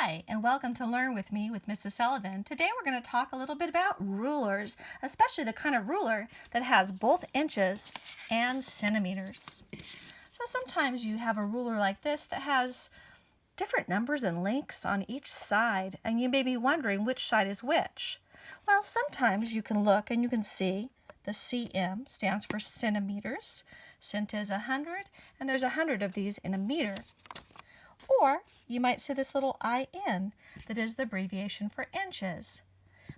Hi, and welcome to Learn With Me with Mrs. Sullivan. Today we're going to talk a little bit about rulers, especially the kind of ruler that has both inches and centimeters. So sometimes you have a ruler like this that has different numbers and links on each side, and you may be wondering which side is which. Well, sometimes you can look and you can see the cm stands for centimeters. Cent is 100, and there's 100 of these in a meter. Or you might see this little IN that is the abbreviation for inches.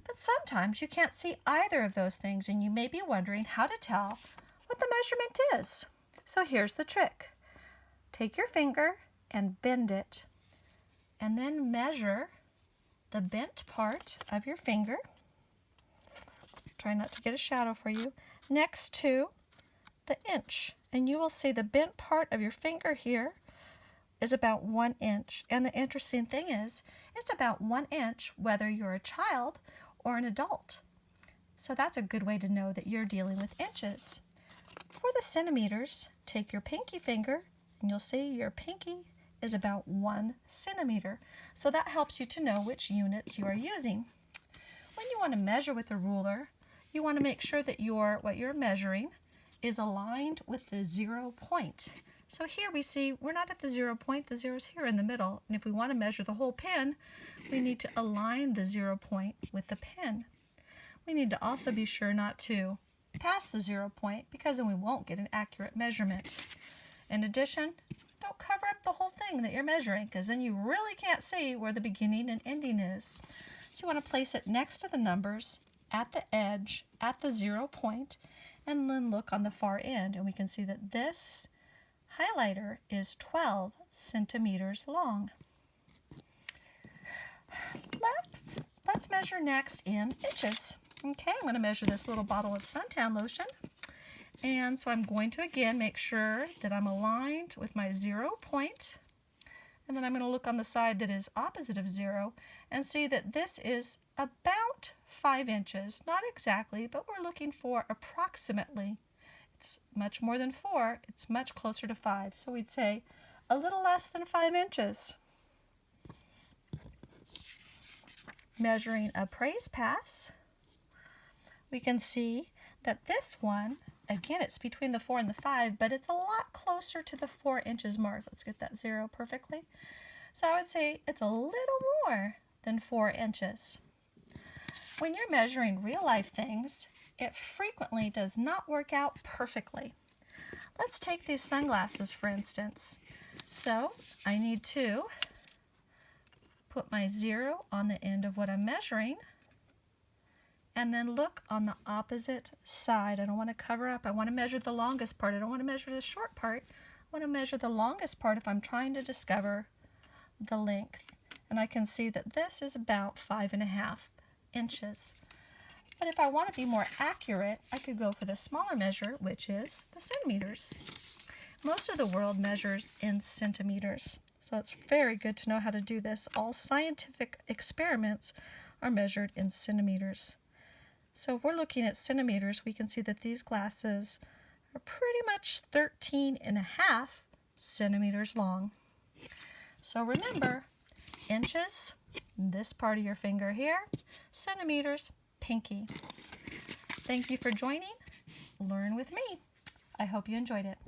But sometimes you can't see either of those things and you may be wondering how to tell what the measurement is. So here's the trick. Take your finger and bend it and then measure the bent part of your finger. Try not to get a shadow for you. Next to the inch. And you will see the bent part of your finger here is about 1 inch. And the interesting thing is, it's about 1 inch whether you're a child or an adult. So that's a good way to know that you're dealing with inches. For the centimeters, take your pinky finger and you'll see your pinky is about 1 centimeter. So that helps you to know which units you are using. When you want to measure with a ruler, you want to make sure that what you're measuring is aligned with the 0 point. So here we see we're not at the 0 point, the 0 is here in the middle. And if we want to measure the whole pin, we need to align the 0 point with the pin. We need to also be sure not to pass the 0 point because then we won't get an accurate measurement. In addition, don't cover up the whole thing that you're measuring because then you really can't see where the beginning and ending is. So you want to place it next to the numbers at the edge, at the 0 point, and then look on the far end and we can see that this highlighter is 12 centimeters long. Let's measure next in inches. Okay, I'm going to measure this little bottle of suntan lotion. And so I'm going to again make sure that I'm aligned with my 0 point. And then I'm going to look on the side that is opposite of 0 and see that this is about 5 inches. Not exactly, but we're looking for approximately. It's much more than 4, it's much closer to 5. So we'd say a little less than 5 inches. Measuring a praise pass, we can see that this one, again, it's between the 4 and the 5, but it's a lot closer to the 4 inches mark. Let's get that 0 perfectly. So I would say it's a little more than 4 inches. When you're measuring real life things, it frequently does not work out perfectly. Let's take these sunglasses for instance. So I need to put my 0 on the end of what I'm measuring and then look on the opposite side. I don't want to cover up. I want to measure the longest part. I don't want to measure the short part. I want to measure the longest part if I'm trying to discover the length. And I can see that this is about 5.5 inches. But if I want to be more accurate, I could go for the smaller measure, which is the centimeters. Most of the world measures in centimeters, so it's very good to know how to do this. All scientific experiments are measured in centimeters. So if we're looking at centimeters, we can see that these glasses are pretty much 13.5 centimeters long. So remember, inches, this part of your finger here, centimeters, pinky. Thank you for joining Learn With Me. I hope you enjoyed it.